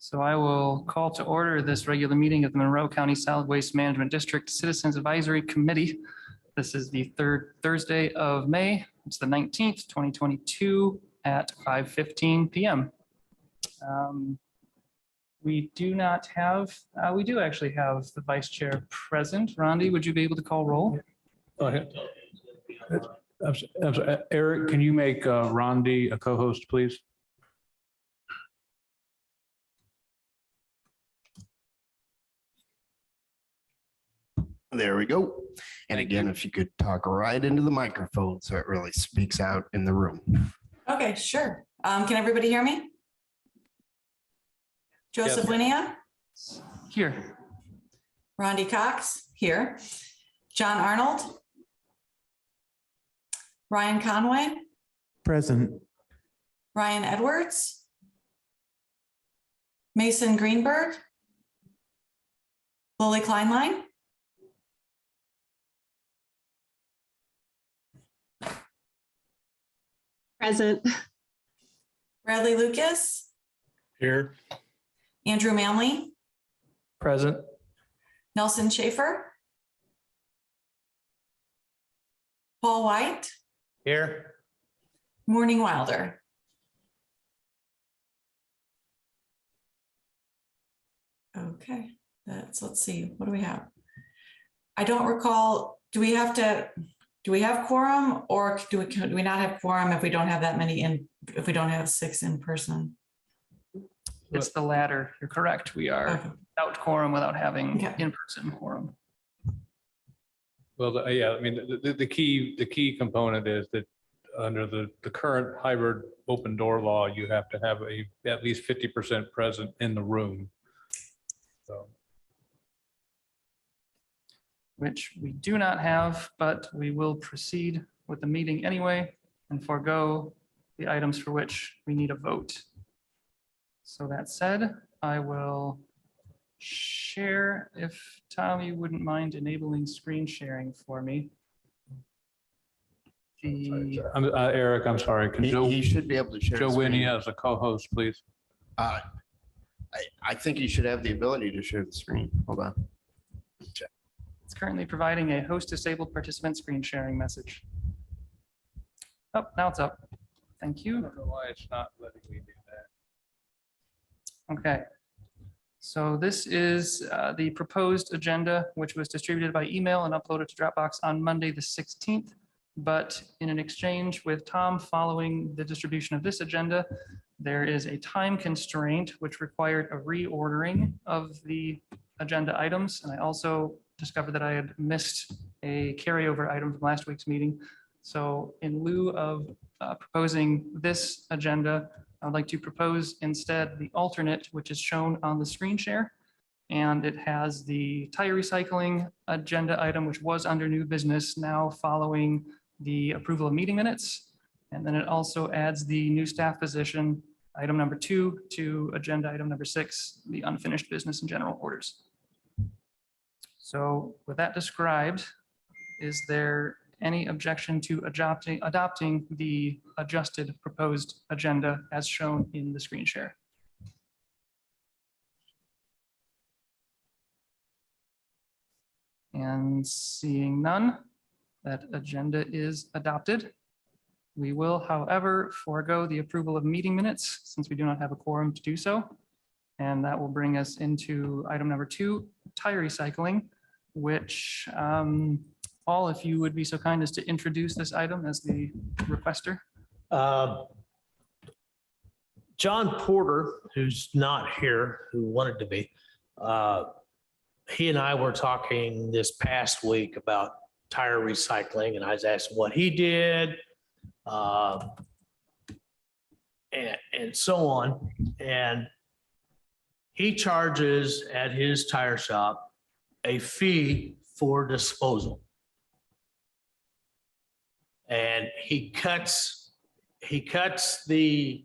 So I will call to order this regular meeting of the Monroe County Solid Waste Management District Citizens Advisory Committee. This is the third Thursday of May. It's the 19th, 2022 at 5:15 p.m. We do actually have the vice chair present. Rondi, would you be able to call roll? Go ahead. I'm sorry. Eric, can you make Rondi a co-host, please? There we go. And again, if you could talk right into the microphone so it really speaks out in the room. Okay, sure. Can everybody hear me? Joseph Winia, Here. Rondi Cox, here. John Arnold. Ryan Conway, Present. Ryan Edwards. Mason Greenberg. Lily Kleinlein. Present. Bradley Lucas. Here. Andrew Manley. Present. Nelson Schaefer. Paul White. Here. Morning Wilder. Okay, let's see, what do we have? I don't recall, do we have quorum, or do we not have quorum if we don't have that many if we don't have 6 in person? It's the latter. You're correct. We are Okay. without quorum without having Okay. in-person quorum. Well, yeah, I mean, the key component is that under the current hybrid open door law, you have to have at least 50% present in the room. So. Which we do not have, but we will proceed with the meeting anyway and forego the items for which we need a vote. So that said, I will share, if Tom, you wouldn't mind enabling screen sharing for me. Eric, I'm sorry. Can He should be able to share. Joe the screen. Winnie as a co-host, please? I think he should have the ability to share the screen. Hold on. It's currently providing a host disabled participant screen sharing message. Oh, now it's up. Thank I you. don't know why it's not letting me do that. Okay. So this is the proposed agenda, which was distributed by email and uploaded to Dropbox on Monday, the 16th. But in an exchange with Tom following the distribution of this agenda, there is a time constraint which required a reordering of the agenda items. And I also discovered that I had missed a carryover item from last week's meeting. So in lieu of proposing this agenda, I would like to propose instead the alternate, which is shown on the screen share. And it has the tire recycling agenda item, which was under new business, now following the approval of meeting minutes. And then it also adds the new staff position, item number 2, to agenda item number 6, the unfinished business and general orders. So with that described, is there any objection to adopting the adjusted proposed agenda as shown in the screen share? And seeing none, that agenda is adopted. We will, however, forego the approval of meeting minutes since we do not have a quorum to do so. And that will bring us into item number 2, tire recycling, which Paul, if you would be so kind as to introduce this item as the requester. John Porter, who's not here, who wanted to be, he and I were talking this past week about tire recycling, and I was asking what he did, and so on. And he charges at his tire shop a fee for disposal. And he cuts the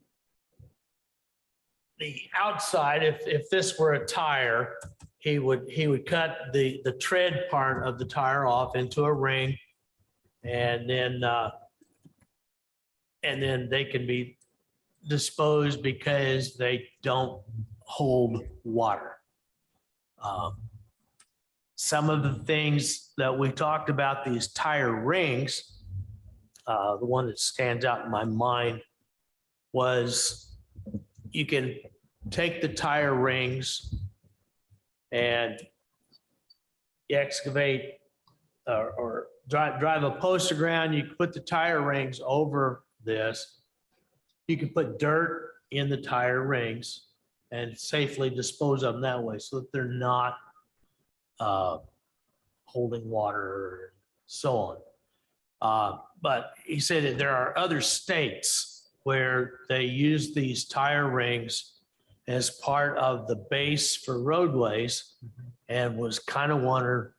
outside. If this were a tire, he would cut the tread part of the tire off into a ring, and then they can be disposed because they don't hold water. Some of the things that we talked about, these tire rings, the one that stands out in my mind was you can take the tire rings and excavate or drive a post to ground. You can put the tire rings over this. You can put dirt in the tire rings and safely dispose of them that way so that they're not holding water and so on. But he said that there are other states where they use these tire rings as part of the base for roadways, and was kind of wondering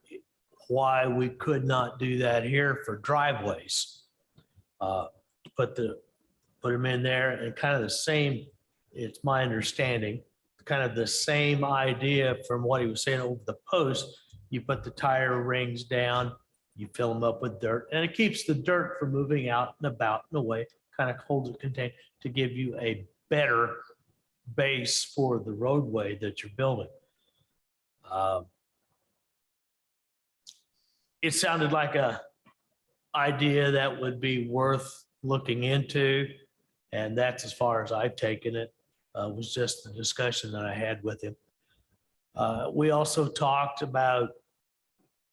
why we could not do that here for driveways. Put them in there, and kind of the same, it's my understanding, kind of the same idea from what he was saying over the post. You put the tire rings down, you fill them up with dirt, and it keeps the dirt from moving out and about in a way, kind of holds it contained to give you a better base for the roadway that you're building. It sounded like a idea that would be worth looking into, and that's as far as I've taken it. Was just the discussion that I had with him. We also talked about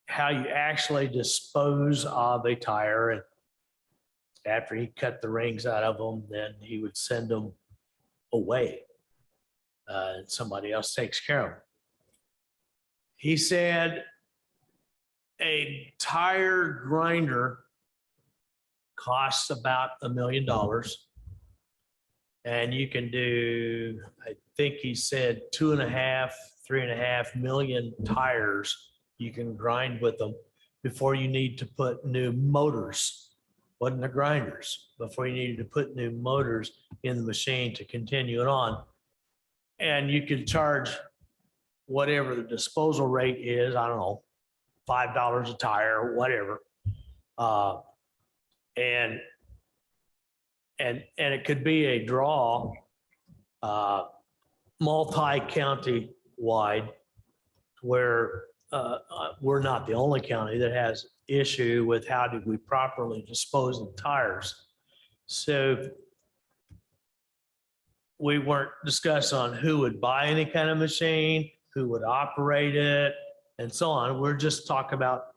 how you actually dispose of a tire, and after he cut the rings out of them, then he would send them away, and somebody else takes care of them. He said a tire grinder costs about $1 million. And you can do, I think he said 2.5, 3.5 million tires you can grind with them before you need to put new motors. Wasn't the grinders, before you needed to put new motors in the machine to continue it on. And you can charge whatever the disposal rate is, I don't know, $5 a tire, whatever. And it could be a draw, multi-county wide, where we're not the only county that has issue with how do we properly dispose of tires. So we weren't discussing on who would buy any kind of machine, who would operate it, and so on. We're just talking about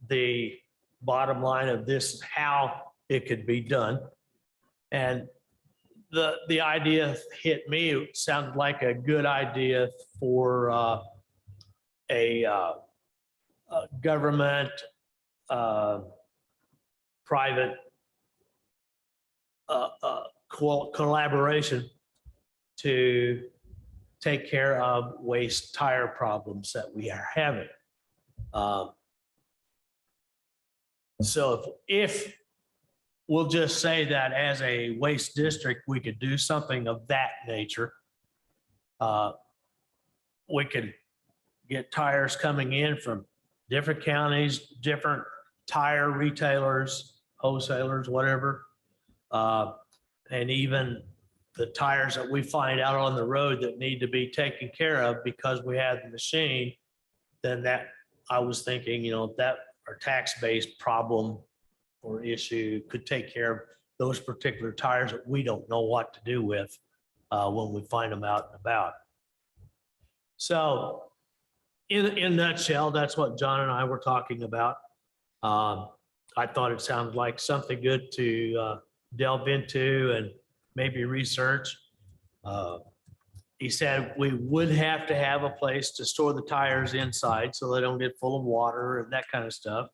the bottom line of this, how it could be done. And the idea hit me. It sounded like a good idea for a government, private collaboration to take care of waste tire problems that we are having. So if we'll just say that as a waste district, we could do something of that nature. We could get tires coming in from different counties, different tire retailers, wholesalers, whatever. And even the tires that we find out on the road that need to be taken care of because we have the machine, then that, I was thinking, that our tax-based problem or issue could take care of those particular tires that we don't know what to do with when we find them out and about. So in a nutshell, that's what John and I were talking about. I thought it sounded like something good to delve into and maybe research. He said we would have to have a place to store the tires inside so they don't get full of water and that kind of stuff,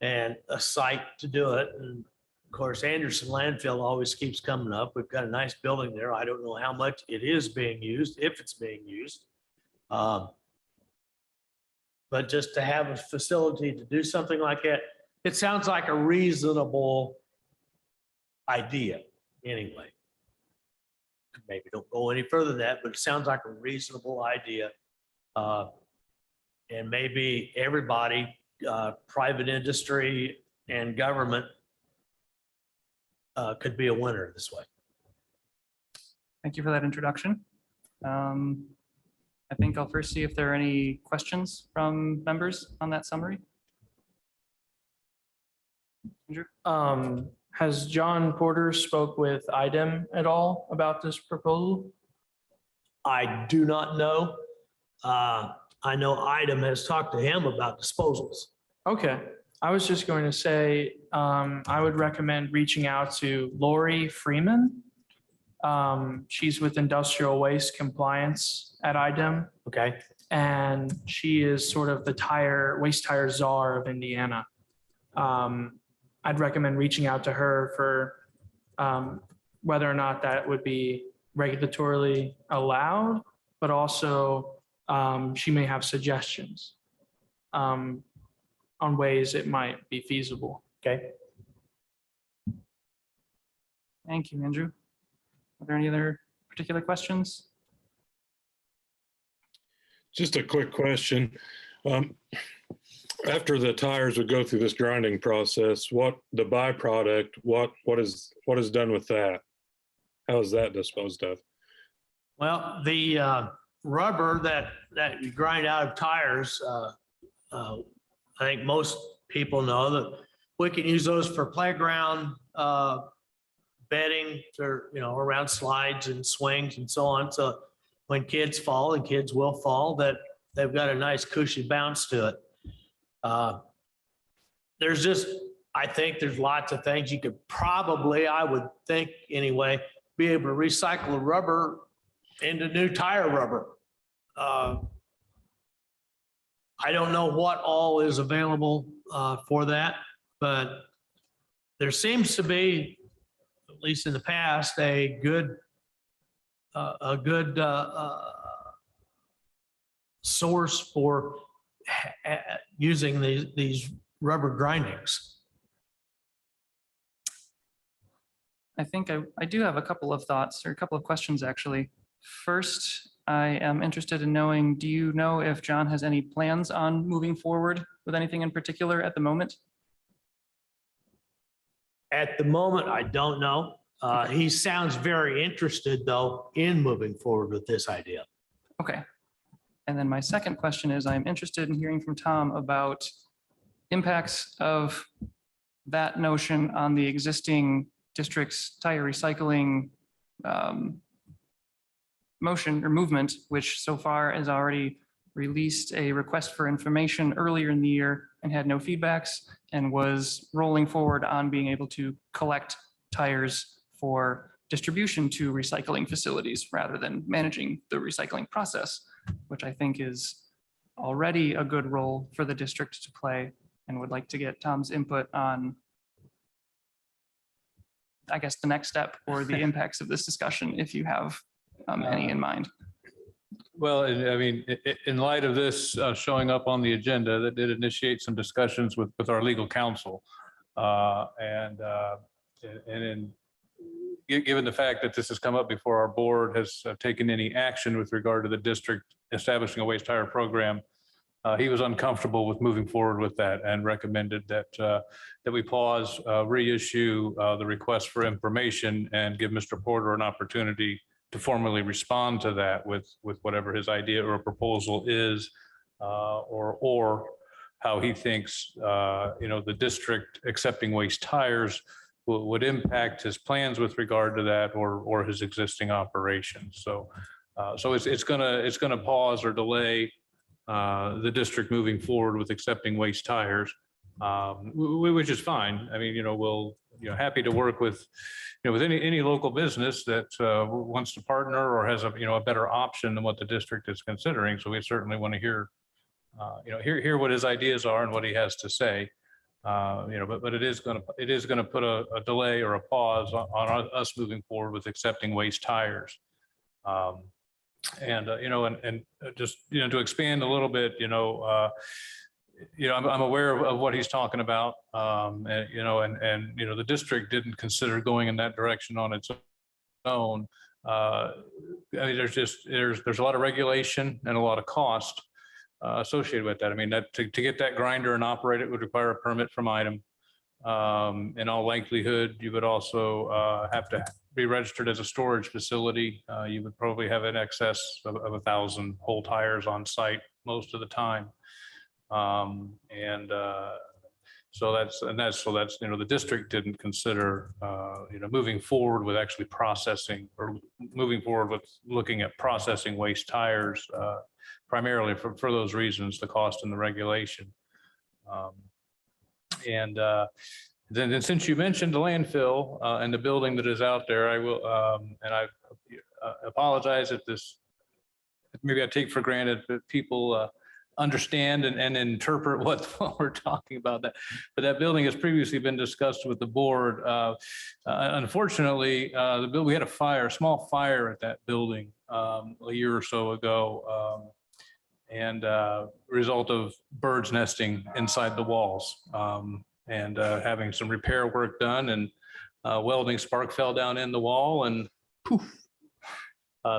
and a site to do it. And of course, Anderson landfill always keeps coming up. We've got a nice building there. I don't know how much it is being used, if it's being used. But just to have a facility to do something like that, it sounds like a reasonable idea anyway. Maybe don't go any further than that, but it sounds like a reasonable idea. And maybe everybody, private industry and government, could be a winner this way. Thank you for that introduction. I think I'll first see if there are any questions from members on that summary. Andrew? Has John Porter spoke with IDEM at all about this proposal? I do not know. I know IDEM has talked to him about disposals. Okay, I was just going to say, I would recommend reaching out to Lori Freeman. She's with Industrial Waste Compliance at IDEM, Okay. and she is sort of the waste tire czar of Indiana. I'd recommend reaching out to her for whether or not that would be regulatorily allowed, but also she may have suggestions on ways it might be feasible. Okay. Thank you, Andrew. Are there any other particular questions? Just a quick question. After the tires would go through this grinding process, what the byproduct, what is done with that? How is that disposed of? Well, the rubber that you grind out of tires, I think most people know that we can use those for playground bedding, or around slides and swings and so on. So when kids fall, and kids will fall, that they've got a nice cushy bounce to it. I think there's lots of things you could probably, I would think anyway, be able to recycle the rubber into new tire rubber. I don't know what all is available for that, but there seems to be, at least in the past, a good source for using these rubber grindings. I think I do have a couple of thoughts or a couple of questions, actually. First, I am interested in knowing, do you know if John has any plans on moving forward with anything in particular at the moment? At the moment, I don't know. He sounds very interested, though, in moving forward with this idea. Okay. And then my second question is, I'm interested in hearing from Tom about impacts of that notion on the existing district's tire recycling motion or movement, which so far has already released a request for information earlier in the year and had no feedbacks, and was rolling forward on being able to collect tires for distribution to recycling facilities rather than managing the recycling process, which I think is already a good role for the district to play, and would like to get Tom's input on, I guess, the next step or the impacts of this discussion, if you have any in mind. Well, I mean, in light of this showing up on the agenda, that did initiate some discussions with our legal counsel. And given the fact that this has come up before our board has taken any action with regard to the district establishing a waste tire program, he was uncomfortable with moving forward with that and recommended that we pause, reissue the request for information, and give Mr. Porter an opportunity to formally respond to that with whatever his idea or proposal is, or how he thinks the district accepting waste tires would impact his plans with regard to that, or his existing operations. So it's gonna pause or delay the district moving forward with accepting waste tires, which is fine. I mean, we'll happy to work with with any local business that wants to partner or has a better option than what the district is considering. So we certainly want to hear hear what his ideas are and what he has to say. But it is going to put a delay or a pause on us moving forward with accepting waste tires. And just to expand a little bit, I'm aware of what he's talking about, and the district didn't consider going in that direction on its own. I mean, there's a lot of regulation and a lot of cost associated with that. I mean, that to get that grinder and operate it would require a permit from IDEM. In all likelihood, you would also have to be registered as a storage facility, you would probably have in excess of 1,000 whole tires on site most of the time. So that's, the district didn't consider, moving forward with actually processing, or moving forward with looking at processing waste tires, primarily for those reasons, the cost and the regulation. Then since you mentioned the landfill and the building that is out there, I will, and I apologize if maybe I take for granted that people understand and interpret what we're talking about. But that building has previously been discussed with the board. Unfortunately, we had a small fire at that building a year or so ago, and result of birds nesting inside the walls, and having some repair work done, and welding spark fell down in the wall, and poof.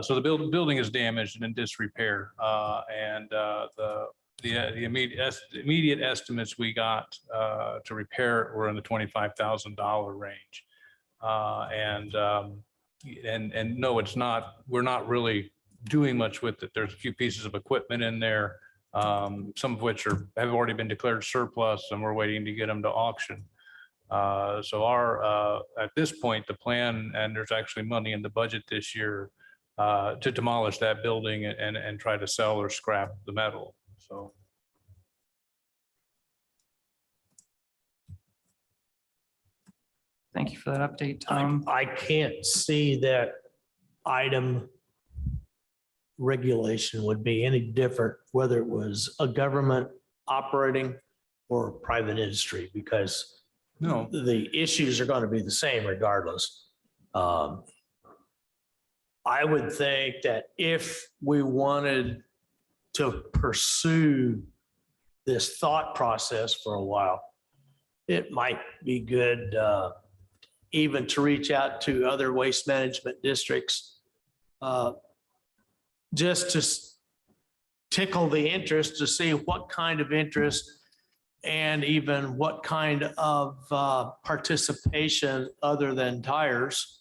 So the building is damaged and in disrepair, and the immediate estimates we got to repair it were in the $25,000 range. And no, it's not. We're not really doing much with it. There's a few pieces of equipment in there, some of which have already been declared surplus, and we're waiting to get them to auction. So at this point, the plan, and there's actually money in the budget this year, to demolish that building and try to sell or scrap the metal. So. Thank you for that update, Tom. I can't see that item regulation would be any different, whether it was a government operating or private industry, because No. the issues are going to be the same regardless. I would think that if we wanted to pursue this thought process for a while, it might be good even to reach out to other waste management districts, just to tickle the interest, to see what kind of interest and even what kind of participation other than tires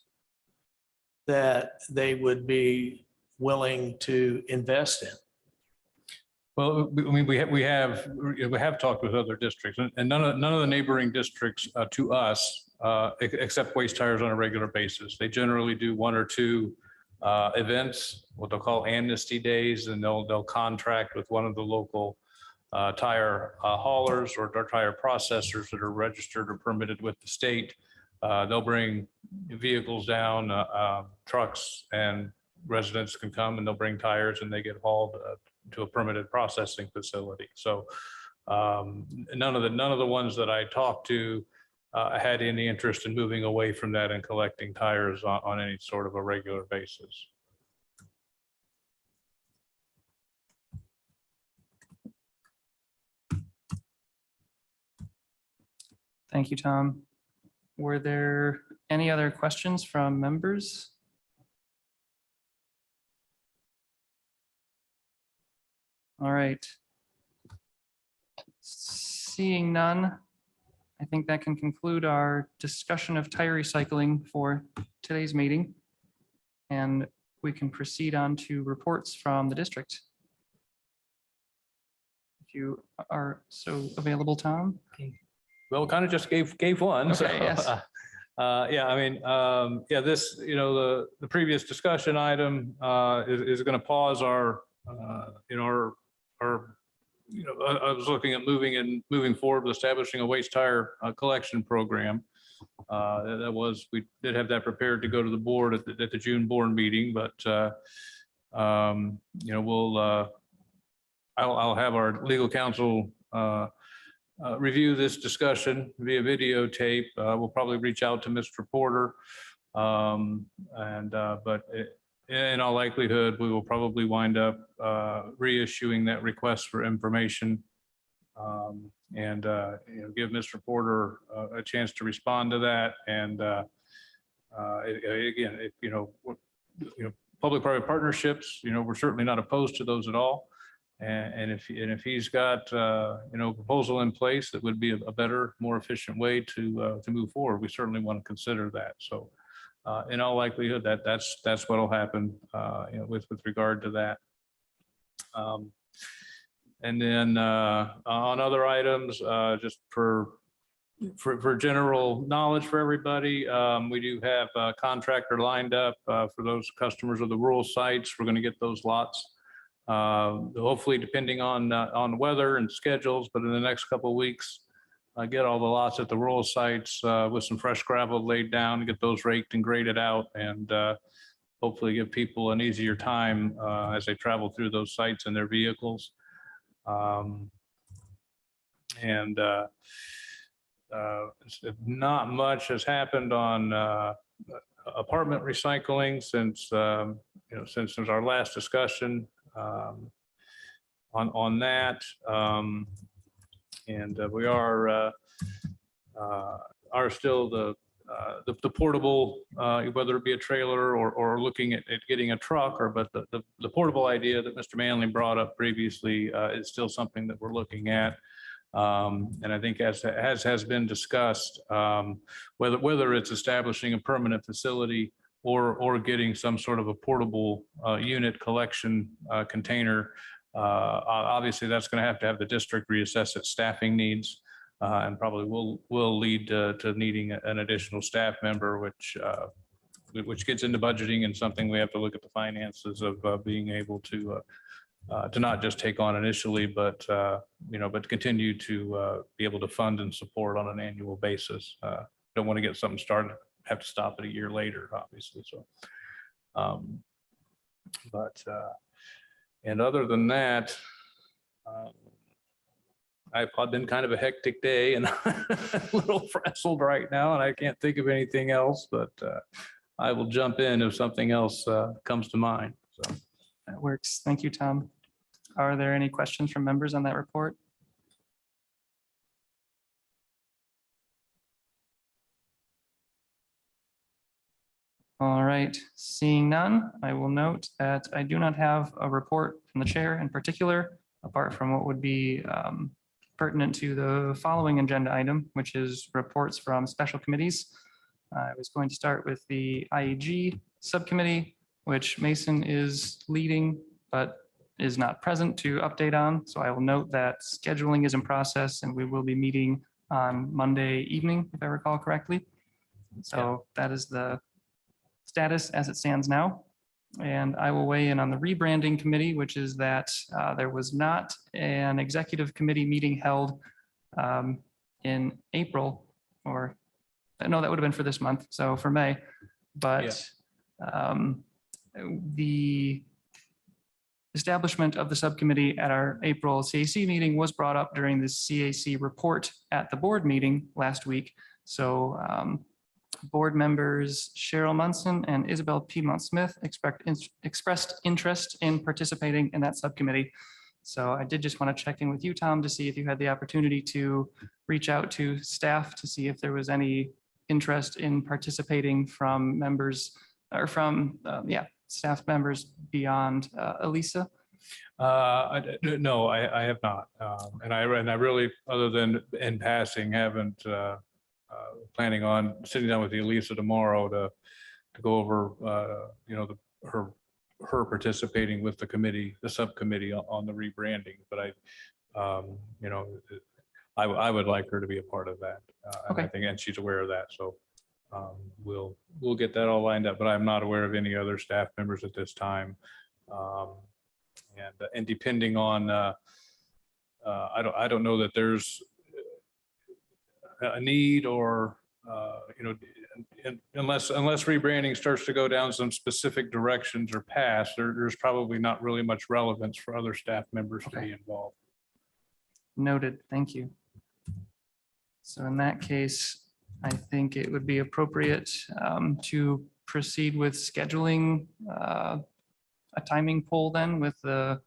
that they would be willing to invest in. Well, I mean, we have talked with other districts, and none of the neighboring districts to us accept waste tires on a regular basis. They generally do one or two events, what they'll call amnesty days, and they'll contract with one of the local tire haulers or tire processors that are registered or permitted with the state. They'll bring vehicles down, trucks, and residents can come and they'll bring tires and they get hauled to a permitted processing facility. So none of the ones that I talked to had any interest in moving away from that and collecting tires on any sort of a regular basis. Thank you, Tom. Were there any other questions from members? All right. Seeing none, I think that can conclude our discussion of tire recycling for today's meeting. And we can proceed on to reports from the district. If you are so available, Tom. Well, kind of just gave one. Okay, So, yes. yeah, I mean, yeah, this, the previous discussion item is going to pause our, I was looking at moving forward with establishing a waste tire collection program. We did have that prepared to go to the board at the June board meeting, but I'll have our legal counsel review this discussion via videotape. We'll probably reach out to Mr. Porter, but in all likelihood, we will probably wind up reissuing that request for information, and give Mr. Porter a chance to respond to that. And again, public-private partnerships, we're certainly not opposed to those at all. And if he's got a proposal in place that would be a better, more efficient way to move forward, we certainly want to consider that. So in all likelihood, that's what'll happen, with regard to that. And then on other items, just for general knowledge for everybody, we do have a contractor lined up for those customers of the rural sites. We're going to get those lots, hopefully depending on weather and schedules, but in the next couple of weeks, get all the lots at the rural sites with some fresh gravel laid down, get those raked and graded out, and hopefully give people an easier time as they travel through those sites in their vehicles. Not much has happened on apartment recycling since since our last discussion on that. We are still the portable, whether it be a trailer or looking at getting a truck, but the portable idea that Mr. Manley brought up previously is still something that we're looking at. And I think as has been discussed, whether it's establishing a permanent facility or getting some sort of a portable unit collection container, obviously that's going to have the district reassess its staffing needs, and probably will lead to needing an additional staff member, which gets into budgeting and something we have to look at the finances of being able to not just take on initially, but continue to be able to fund and support on an annual basis. Don't want to get something started, have to stop it a year later, obviously. So, and other than that, I've been kind of a hectic day and a little frazzled right now, and I can't think of anything else, but I will jump in if something else comes to mind. So. That works. Thank you, Tom. Are there any questions from members on that report? All right, seeing none, I will note that I do not have a report from the chair in particular, apart from what would be pertinent to the following agenda item, which is reports from special committees. I was going to start with the IEG subcommittee, which Mason is leading, but is not present to update on. So I will note that scheduling is in process and we will be meeting on Monday evening, if I recall correctly. So that is the status as it stands now. And I will weigh in on the rebranding committee, which is that there was not an executive committee meeting held in April, or no, that would have been for this month. So for May, but the establishment of the subcommittee at our April CAC meeting was brought up during the CAC report at the board meeting last week. So board members Cheryl Munson and Isabel Piedmont Smith expressed interest in participating in that subcommittee. So I did just want to check in with you, Tom, to see if you had the opportunity to reach out to staff to see if there was any interest in participating from members or from staff members beyond Elisa. No, I have not. And I really, other than in passing, haven't planning on sitting down with Elisa tomorrow to go over, her participating with the committee, the subcommittee on the rebranding. But I would like her to be a part of that. Okay. I think, and she's aware of that. So we'll get that all lined up, but I'm not aware of any other staff members at this time. And depending on, I don't know that there's a need or, unless rebranding starts to go down some specific directions or paths, there's probably not really much relevance for other staff members to be involved. Noted. Thank you. So in that case, I think it would be appropriate to proceed with scheduling a timing poll then with the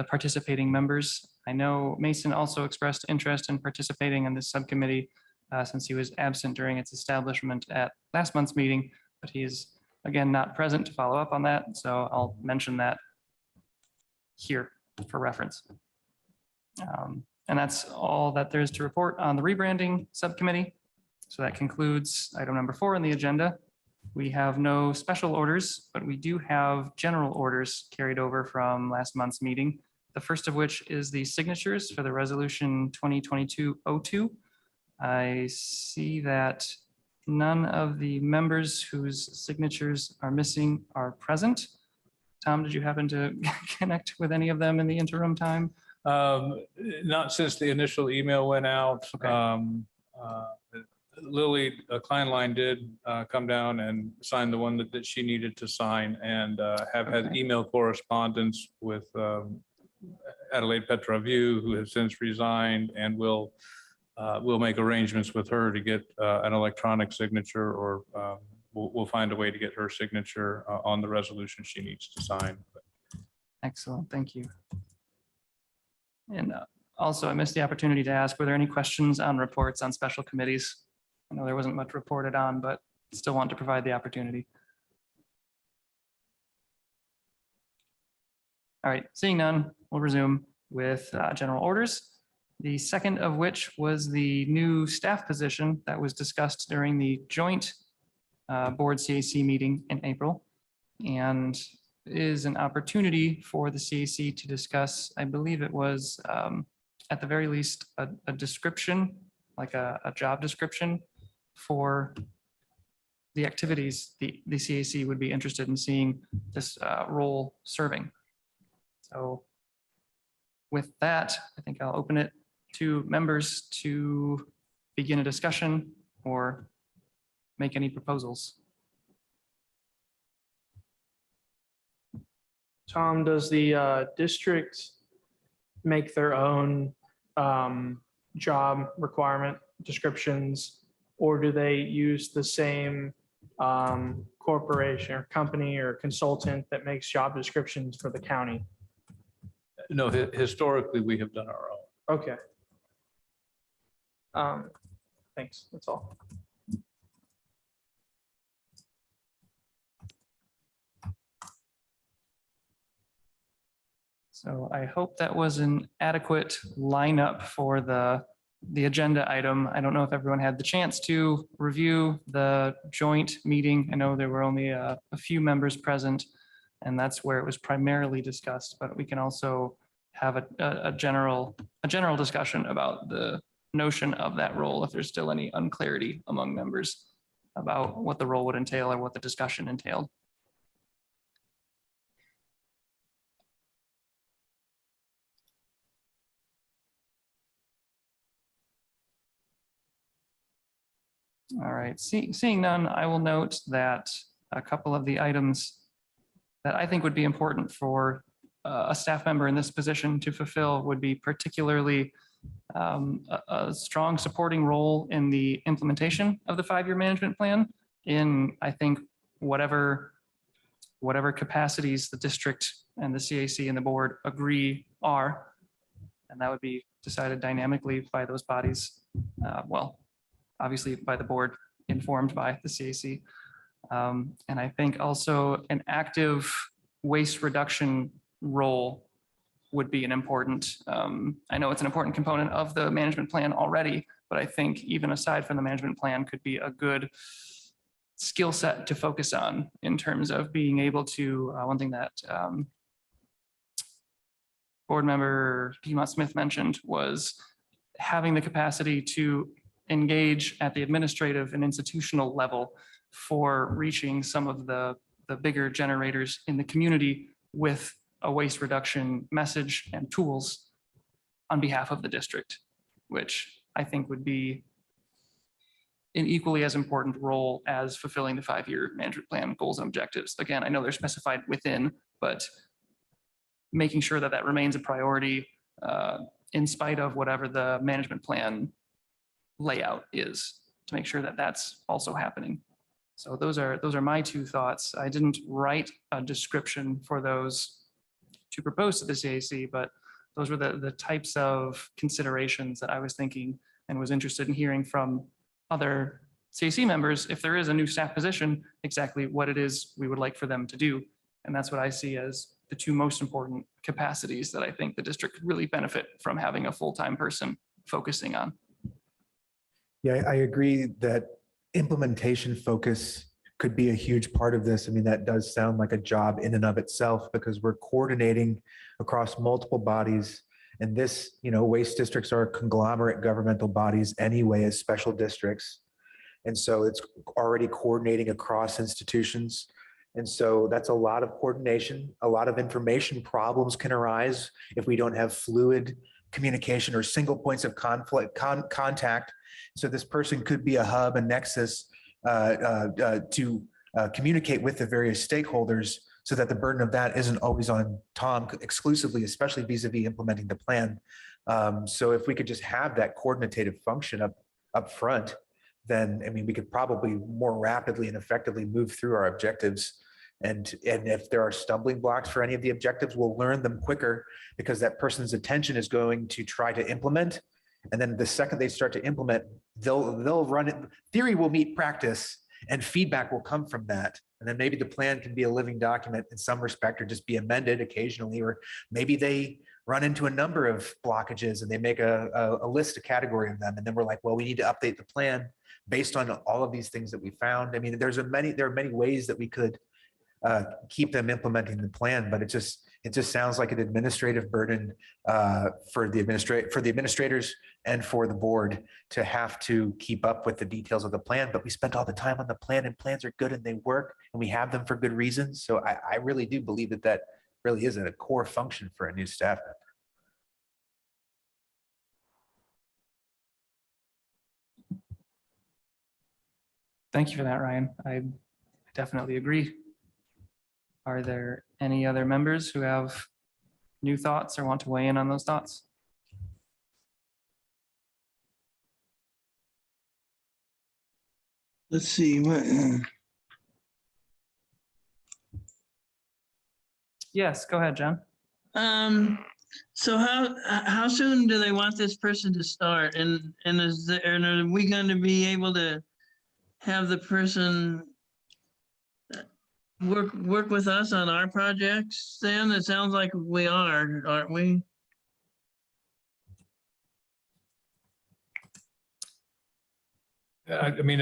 participating members. I know Mason also expressed interest in participating in this subcommittee since he was absent during its establishment at last month's meeting, but he is again not present to follow up on that. So I'll mention that here for reference. And that's all that there is to report on the rebranding subcommittee. So that concludes item number 4 on the agenda. We have no special orders, but we do have general orders carried over from last month's meeting. The first of which is the signatures for the resolution 2022-02. I see that none of the members whose signatures are missing are present. Tom, did you happen to connect with any of them in the interim time? Not since the initial email went out. Okay. Lily Kleinline did come down and sign the one that she needed to sign, and have had Okay. email correspondence with Adelaide Petraviu, who has since resigned, and we'll make arrangements with her to get an electronic signature, or we'll find a way to get her signature on the resolution she needs to sign. Excellent, thank you. And also, I missed the opportunity to ask, were there any questions on reports on special committees? I know there wasn't much reported on, but still want to provide the opportunity. All right, seeing none, we'll resume with general orders. The second of which was the new staff position that was discussed during the joint board CAC meeting in April, and is an opportunity for the CAC to discuss, I believe it was at the very least, a description, like a job description for the activities the CAC would be interested in seeing this role serving. So with that, I think I'll open it to members to begin a discussion or make any proposals. Tom, does the district make their own job requirement descriptions, or do they use the same corporation or company or consultant that makes job descriptions for the county? No, historically, we have done our own. Okay. Thanks, that's all. So I hope that was an adequate lineup for the agenda item. I don't know if everyone had the chance to review the joint meeting. I know there were only a few members present, and that's where it was primarily discussed, but we can also have a general discussion about the notion of that role if there's still any unclarity among members about what the role would entail or what the discussion entailed. All right, seeing none, I will note that a couple of the items that I think would be important for a staff member in this position to fulfill would be particularly a strong supporting role in the implementation of the 5-year management plan in, I think, whatever capacities the district and the CAC and the board agree are. And that would be decided dynamically by those bodies. Well, obviously by the board, informed by the CAC. And I think also an active waste reduction role would be an important, I know it's an important component of the management plan already, but I think even aside from the management plan could be a good skill set to focus on in terms of being able to, one thing that board member Piedmont Smith mentioned was having the capacity to engage at the administrative and institutional level for reaching some of the bigger generators in the community with a waste reduction message and tools on behalf of the district, which I think would be an equally as important role as fulfilling the 5-year management plan goals and objectives. Again, I know they're specified within, but making sure that that remains a priority in spite of whatever the management plan layout is, to make sure that that's also happening. So those are my two thoughts. I didn't write a description for those to propose to the CAC, but those were the types of considerations that I was thinking and was interested in hearing from other CAC members, if there is a new staff position, exactly what it is we would like for them to do. And that's what I see as the two most important capacities that I think the district could really benefit from having a full-time person focusing on. Yeah, I agree that implementation focus could be a huge part of this. I mean, that does sound like a job in and of itself because we're coordinating across multiple bodies. And this, waste districts are conglomerate governmental bodies anyway as special districts. And so it's already coordinating across institutions. And so that's a lot of coordination. A lot of information problems can arise if we don't have fluid communication or single points of contact. So this person could be a hub, a nexus to communicate with the various stakeholders so that the burden of that isn't always on Tom exclusively, especially vis-a-vis implementing the plan. So if we could just have that coordinative function up front, then, I mean, we could probably more rapidly and effectively move through our objectives. And if there are stumbling blocks for any of the objectives, we'll learn them quicker because that person's attention is going to try to implement. And then the second they start to implement, they'll run it. Theory will meet practice and feedback will come from that. And then maybe the plan can be a living document in some respect or just be amended occasionally, or maybe they run into a number of blockages and they make a list, a category of them. And then we're like, well, we need to update the plan based on all of these things that we found. I mean, there are many ways that we could keep them implementing the plan, but it just sounds like an administrative burden for the administrators and for the board to have to keep up with the details of the plan. But we spent all the time on the plan, and plans are good and they work, and we have them for good reasons. So I really do believe that really is a core function for a new staff member. Thank you for that, Ryan. I definitely agree. Are there any other members who have new thoughts or want to weigh in on those thoughts? Let's see. Yes, go ahead, John. So how soon do they want this person to start? And are we going to be able to have the person work with us on our projects then? It sounds like we are, aren't we? I mean,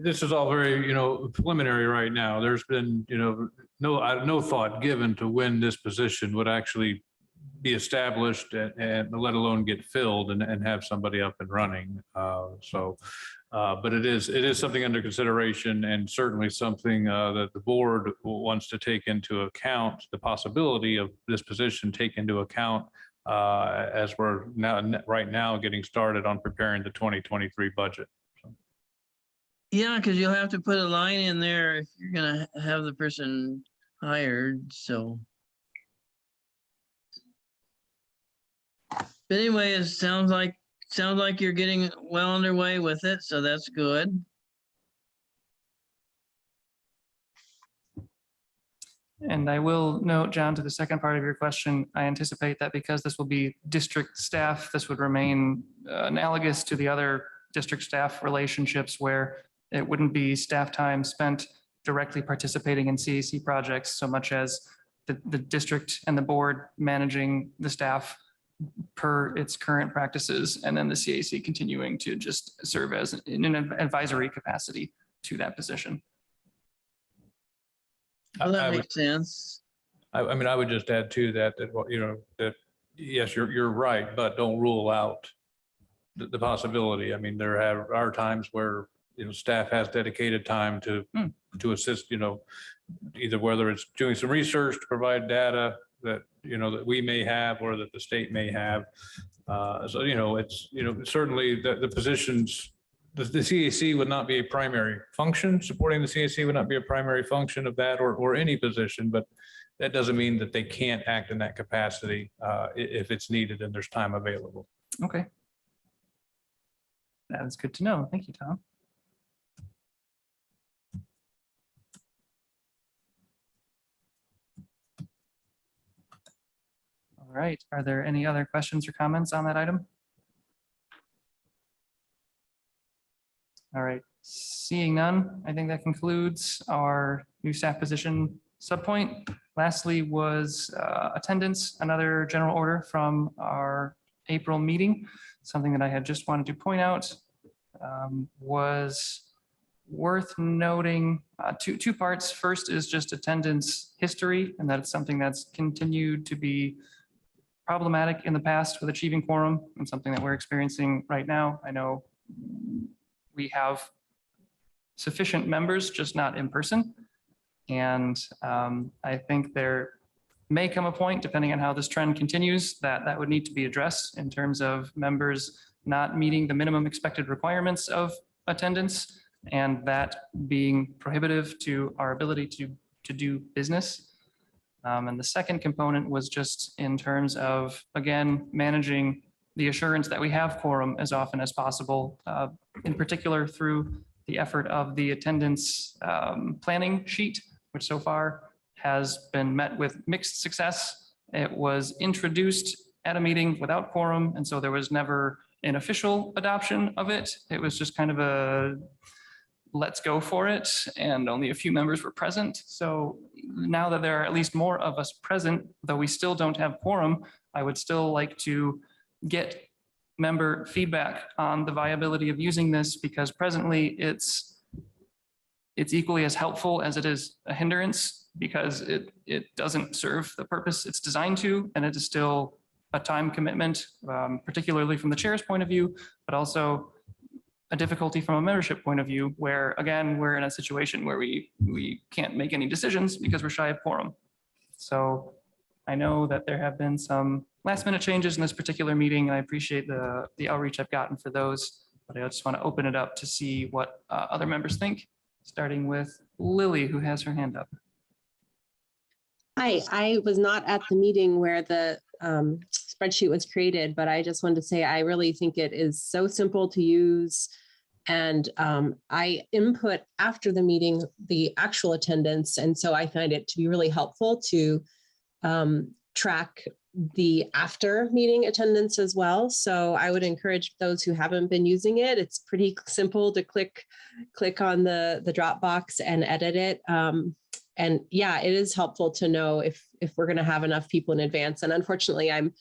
this is all very, preliminary right now. There's been, no thought given to when this position would actually be established and let alone get filled and have somebody up and running. But it is something under consideration and certainly something that the board wants to take into account, the possibility of this position take into account as we're right now getting started on preparing the 2023 budget. Yeah, because you'll have to put a line in there if you're gonna have the person hired, so. But anyway, it sounds like you're getting well underway with it, so that's good. And I will note, John, to the second part of your question, I anticipate that because this will be district staff, this would remain analogous to the other district staff relationships where it wouldn't be staff time spent directly participating in CAC projects so much as the district and the board managing the staff per its current practices, and then the CAC continuing to just serve as in an advisory capacity to that position. Well, that makes sense. I mean, I would just add to that, that yes, you're right, but don't rule out the possibility. I mean, there are times where, staff has dedicated time to assist, either whether it's doing some research to provide data that, that we may have or that the state may have. So, it's, certainly the positions, the CAC would not be a primary function. Supporting the CAC would not be a primary function of that or any position, but that doesn't mean that they can't act in that capacity if it's needed and there's time available. Okay. That is good to know. Thank you, Tom. All right. Are there any other questions or comments on that item? All right. Seeing none, I think that concludes our new staff position subpoint. Lastly was attendance, another general order from our April meeting. Something that I had just wanted to point out was worth noting two parts. First is just attendance history, and that it's something that's continued to be problematic in the past with achieving quorum, and something that we're experiencing right now. I know we have sufficient members, just not in person. And I think there may come a point, depending on how this trend continues, that would need to be addressed in terms of members not meeting the minimum expected requirements of attendance, and that being prohibitive to our ability to do business. And the second component was just in terms of, again, managing the assurance that we have quorum as often as possible, in particular through the effort of the attendance planning sheet, which so far has been met with mixed success. It was introduced at a meeting without quorum, and so there was never an official adoption of it. It was just kind of a let's go for it, and only a few members were present. So now that there are at least more of us present, though we still don't have quorum, I would still like to get member feedback on the viability of using this, because presently it's equally as helpful as it is a hindrance, because it doesn't serve the purpose it's designed to, and it is still a time commitment, particularly from the chair's point of view, but also a difficulty from a membership point of view, where again, we're in a situation where we can't make any decisions because we're shy of quorum. So I know that there have been some last minute changes in this particular meeting, and I appreciate the outreach I've gotten for those, but I just want to open it up to see what other members think, starting with Lily, who has her hand up. Hi, I was not at the meeting where the spreadsheet was created, but I just wanted to say I really think it is so simple to use. And I input after the meeting the actual attendance. And so I find it to be really helpful to track the after meeting attendance as well. So I would encourage those who haven't been using it. It's pretty simple to click on the drop box and edit it. And yeah, it is helpful to know if we're going to have enough people in advance. And unfortunately, I'm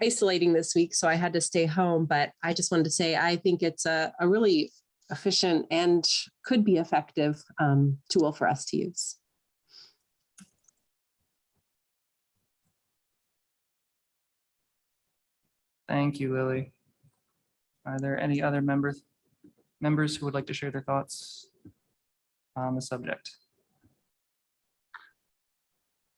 isolating this week, so I had to stay home. But I just wanted to say, I think it's a really efficient and could be effective tool for us to use. Thank you, Lily. Are there any other members who would like to share their thoughts on the subject?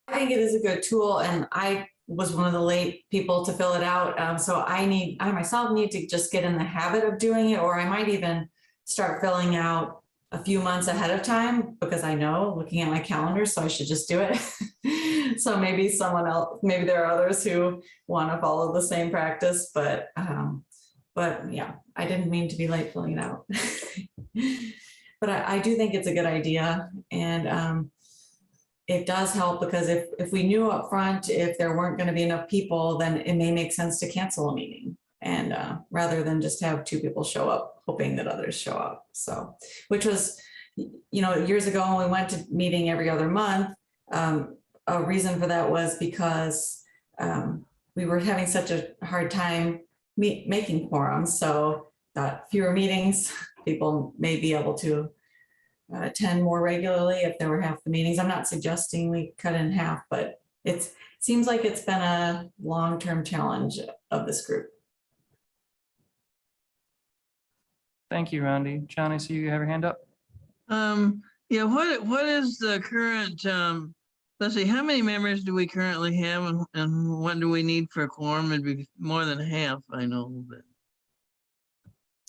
I think it is a good tool, and I was one of the late people to fill it out. So I myself need to just get in the habit of doing it, or I might even start filling out a few months ahead of time, because I know looking at my calendar, so I should just do it. So maybe someone else, maybe there are others who want to follow the same practice, but yeah, I didn't mean to be late filling it out. But I do think it's a good idea, and it does help, because if we knew up front if there weren't going to be enough people, then it may make sense to cancel a meeting, and rather than just have 2 people show up hoping that others show up. So, which was, years ago when we went to meeting every other month, a reason for that was because we were having such a hard time making quorums. So that fewer meetings, people may be able to attend more regularly if there were half the meetings. I'm not suggesting we cut in half, but it seems like it's been a long-term challenge of this group. Thank you, Rondi. John, I see you have your hand up. Yeah, what is the current, let's see, how many members do we currently have, and what do we need for a quorum? It'd be more than half, I know, but.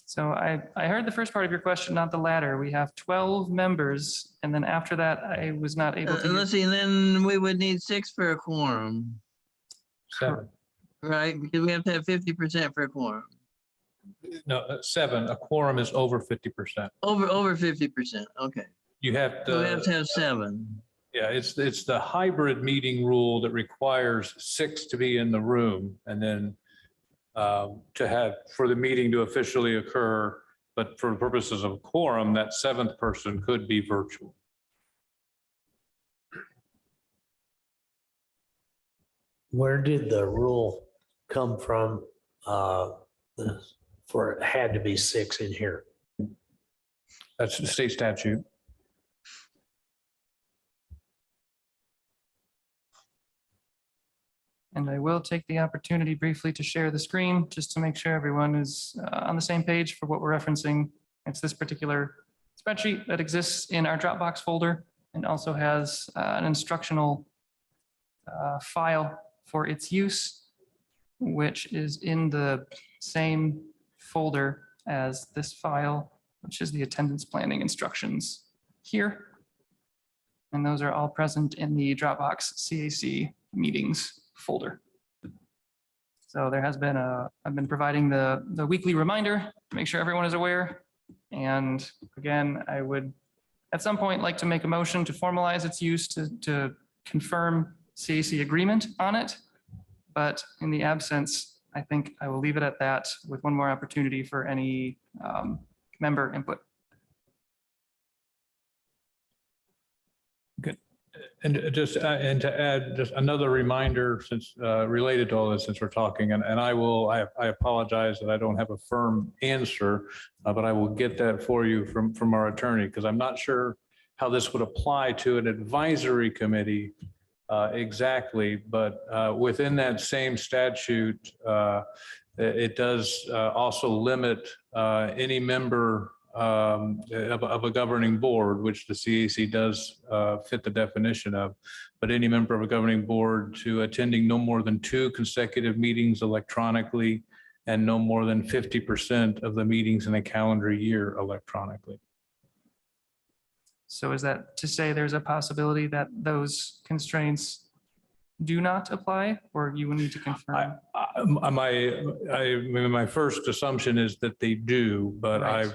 So I heard the first part of your question, not the latter. We have 12 members, and then after that, I was not able to. Let's see, then we would need 6 for a quorum. 7. Right, because we have to have 50% for a quorum. No, 7. A quorum is over 50%. Over 50%, okay. You have So we to. have to have 7. Yeah, it's the hybrid meeting rule that requires 6 to be in the room, and then for the meeting to officially occur, but for purposes of quorum, that 7th person could be virtual. Where did the rule come from for it had to be 6 in here? That's the state statute. And I will take the opportunity briefly to share the screen just to make sure everyone is on the same page for what we're referencing. It's this particular spreadsheet that exists in our Dropbox folder and also has an instructional file for its use, which is in the same folder as this file, which is the attendance planning instructions here. And those are all present in the Dropbox CAC meetings folder. So there has been I've been providing the weekly reminder to make sure everyone is aware. And again, I would at some point like to make a motion to formalize its use to confirm CAC agreement on it. But in the absence, I think I will leave it at that with one more opportunity for any member input. And just, and to add just another reminder, since related to all this, since we're talking, and I apologize that I don't have a firm answer, but I will get that for you from our attorney, because I'm not sure how this would apply to an advisory committee exactly, but within that same statute, it does also limit any member of a governing board, which the CAC does fit the definition of, but any member of a governing board to attending no more than 2 consecutive meetings electronically and no more than 50% of the meetings in a calendar year electronically. So is that to say there's a possibility that those constraints do not apply, or you will need to confirm? My first assumption is that they do, but Right.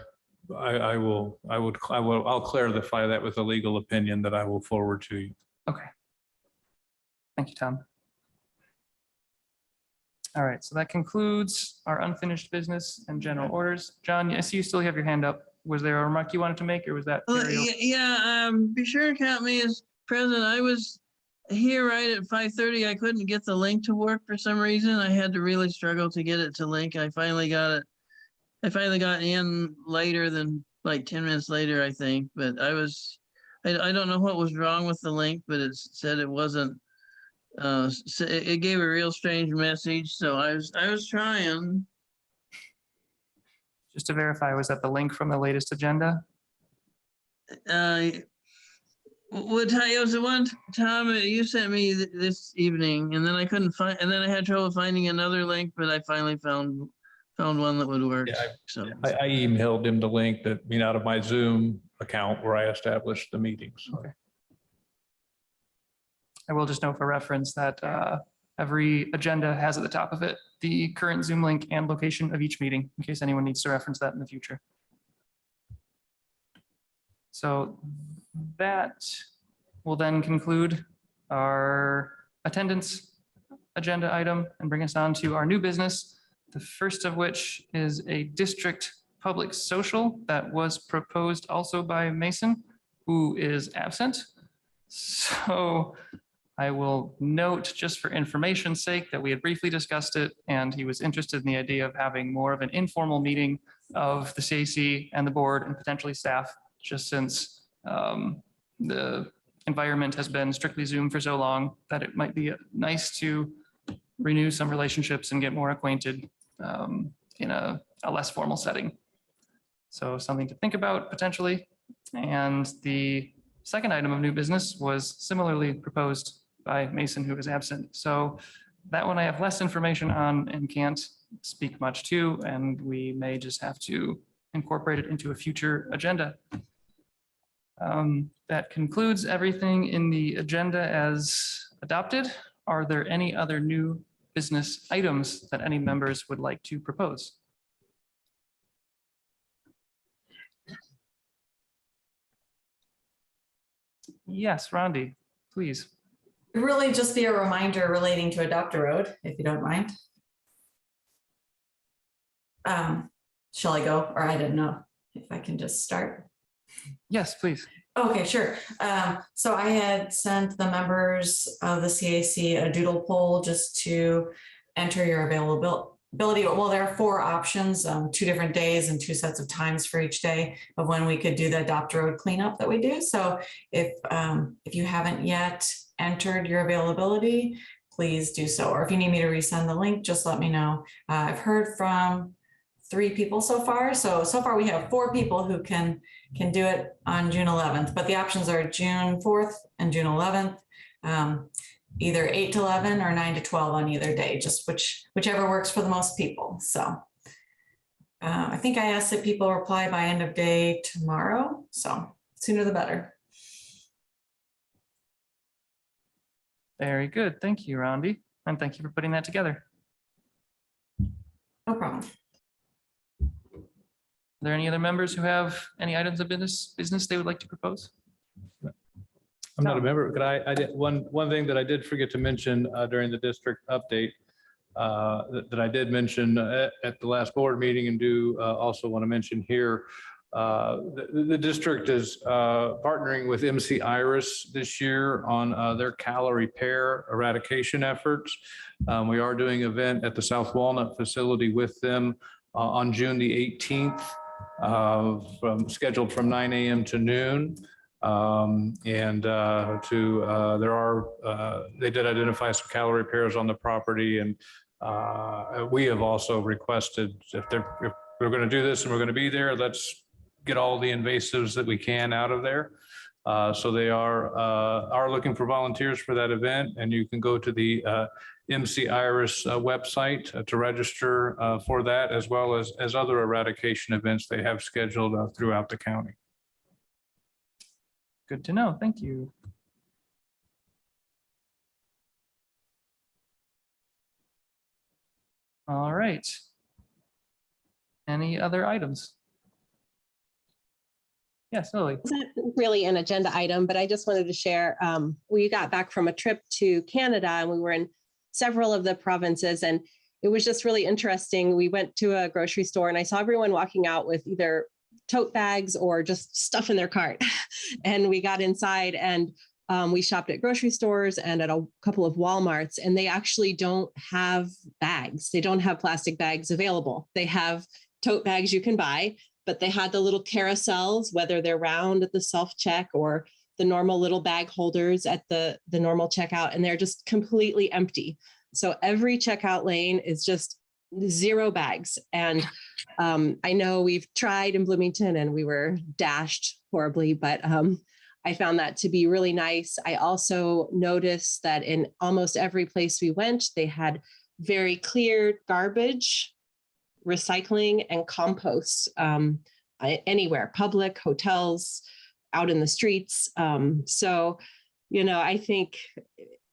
I'll clarify that with a legal opinion that I will forward to you. Okay. Thank you, Tom. All right, so that concludes our unfinished business and general orders. John, I see you still have your hand up. Was there a remark you wanted to make, or was that? Yeah, be sure to count me as present. I was here right at 5:30. I couldn't get the link to work for some reason. I had to really struggle to get it to link. I finally got it. I finally got in later than like 10 minutes later, I think, but I don't know what was wrong with the link, but it said it wasn't, it gave a real strange message. So I was trying. Just to verify, was that the link from the latest agenda? It was the one, Tom, you sent me this evening, and then I couldn't find, and then I had trouble finding another link, but I finally found one that would work. Yeah, So I emailed him the link that, out of my Zoom account where I established the meetings. Okay. I will just note for reference that every agenda has at the top of it the current Zoom link and location of each meeting, in case anyone needs to reference that in the future. So that will then conclude our attendance agenda item and bring us on to our new business. The first of which is a district public social that was proposed also by Mason, who is absent. So I will note, just for information's sake, that we had briefly discussed it, and he was interested in the idea of having more of an informal meeting of the CAC and the board and potentially staff, just since the environment has been strictly Zoom for so long that it might be nice to renew some relationships and get more acquainted in a less formal setting. So something to think about potentially. And the second item of new business was similarly proposed by Mason, who is absent. So that one I have less information on and can't speak much to, and we may just have to incorporate it into a future agenda. That concludes everything in the agenda as adopted. Are there any other new business items that any members would like to propose? Yes, Rondi, please. It'd really just be a reminder relating to Adopt a Road, if you don't mind. Shall I go? Or I didn't know if I can just start. Yes, please. Okay, sure. So I had sent the members of the CAC a doodle poll just to enter your ability, well, there are 4 options, 2 different days and 2 sets of times for each day of when we could do the adopt road cleanup that we do. So if you haven't yet entered your availability, please do so. Or if you need me to resend the link, just let me know. I've heard from 3 people so far. So far we have 4 people who can do it on June 11th, but the options are June 4th and June 11th. Either 8 to 11 or 9 to 12 on either day, just whichever works for the most people. So I think I asked that people reply by end of day tomorrow. So sooner the better. Very good. Thank you, Rondi. And thank you for putting that together. No problem. Are there any other members who have any items of business they would like to propose? I'm not a member. Could I did one thing that I did forget to mention during the district update that I did mention at the last board meeting and do also want to mention here. The district is partnering with MC Iris this year on their calorie pair eradication efforts. We are doing an event at the South Walnut facility with them on June the 18th, scheduled from 9 a.m. to noon. They did identify some calorie pairs on the property, and we have also requested if we're going to do this and we're going to be there, let's get all the invasives that we can out of there. So they are looking for volunteers for that event, and you can go to the MC Iris website to register for that, as well as other eradication events they have scheduled throughout the county. Good to know. Thank you. All right. Any other items? Yes, Lily. Wasn't really an agenda item, but I just wanted to share. We got back from a trip to Canada and we were in several of the provinces, and it was just really interesting. We went to a grocery store and I saw everyone walking out with either tote bags or just stuff in their cart. And we got inside and we shopped at grocery stores and at a couple of Walmarts, and they actually don't have bags. They don't have plastic bags available. They have tote bags you can buy, but they had the little carousels, whether they're round at the self-check or the normal little bag holders at the normal checkout, and they're just completely empty. So every checkout lane is just 0 bags. And I know we've tried in Bloomington and we were dashed horribly, but I found that to be really nice. I also noticed that in almost every place we went, they had very clear garbage, recycling, and compost anywhere, public, hotels, out in the streets. So, I think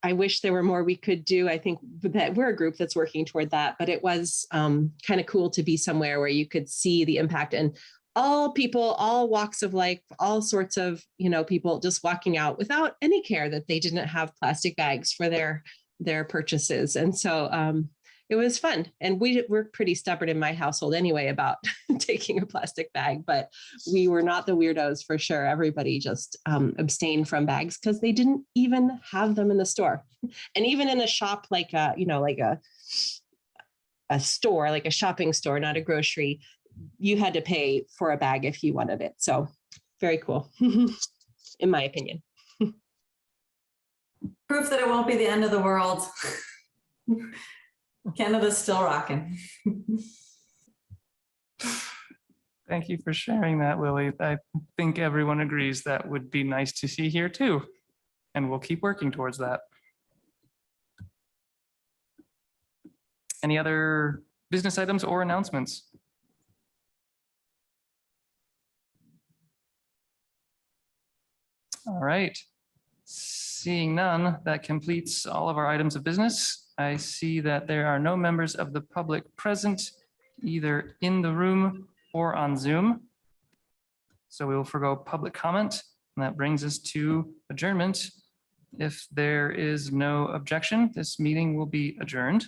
I wish there were more we could do. I think that we're a group that's working toward that, but it was kind of cool to be somewhere where you could see the impact, and all people, all walks of life, all sorts of, people just walking out without any care that they didn't have plastic bags for their purchases. And so it was fun. And we're pretty stubborn in my household anyway about taking a plastic bag, but we were not the weirdos for sure. Everybody just abstained from bags because they didn't even have them in the store. And even in a shop like a store, like a shopping store, not a grocery, you had to pay for a bag if you wanted it. So very cool, in my opinion. Proof that it won't be the end of the world. Canada's still rocking. Thank you for sharing that, Lily. I think everyone agrees that would be nice to see here too. And we'll keep working towards that. Any other business items or announcements? All right. Seeing none, that completes all of our items of business. I see that there are no members of the public present, either in the room or on Zoom. So we will forgo public comment, and that brings us to adjournment. If there is no objection, this meeting will be adjourned.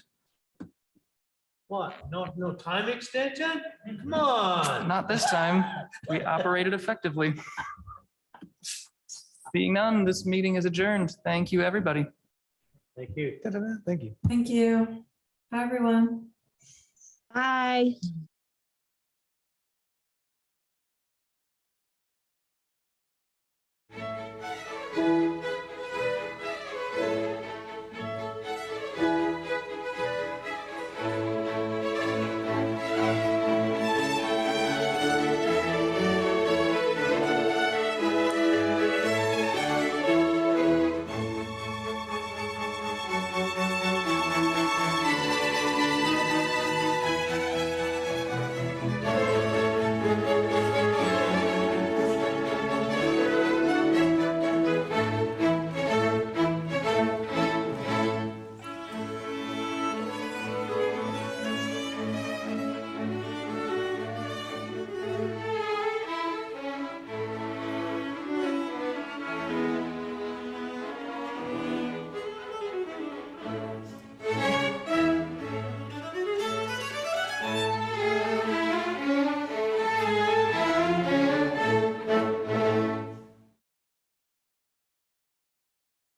What? No time extension? Come on. Not this time. We operated effectively. Seeing none, this meeting is adjourned. Thank you, everybody. Thank you. Thank you. Thank you. Bye, everyone. Bye.